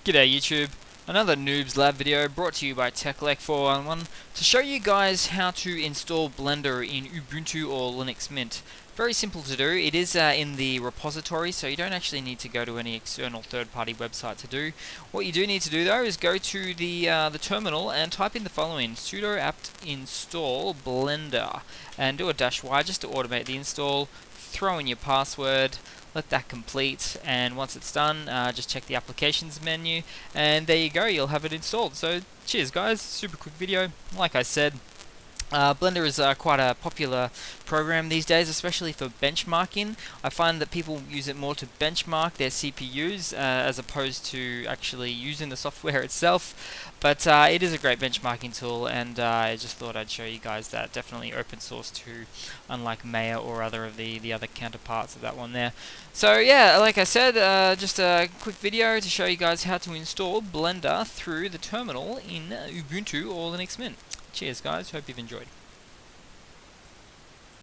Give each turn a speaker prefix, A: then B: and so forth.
A: G'day YouTube, another Noobs Lab video brought to you by TechLec411 to show you guys how to install Blender in Ubuntu or Linux Mint. Very simple to do. It is in the repository, so you don't actually need to go to any external third-party website to do. What you do need to do though is go to the terminal and type in the following: sudo apt install blender, and do a -y just to automate the install. Throw in your password, let that complete, and once it's done, just check the applications menu, and there you go, you'll have it installed. So cheers guys, super quick video. Like I said, Blender is quite a popular program these days, especially for benchmarking. I find that people use it more to benchmark their CPUs as opposed to actually using the software itself. But it is a great benchmarking tool, and I just thought I'd show you guys that. Definitely open source too, unlike Maya or other of the other counterparts of that one there. So yeah, like I said, just a quick video to show you guys how to install Blender through the terminal in Ubuntu or Linux Mint. Cheers guys, hope you've enjoyed.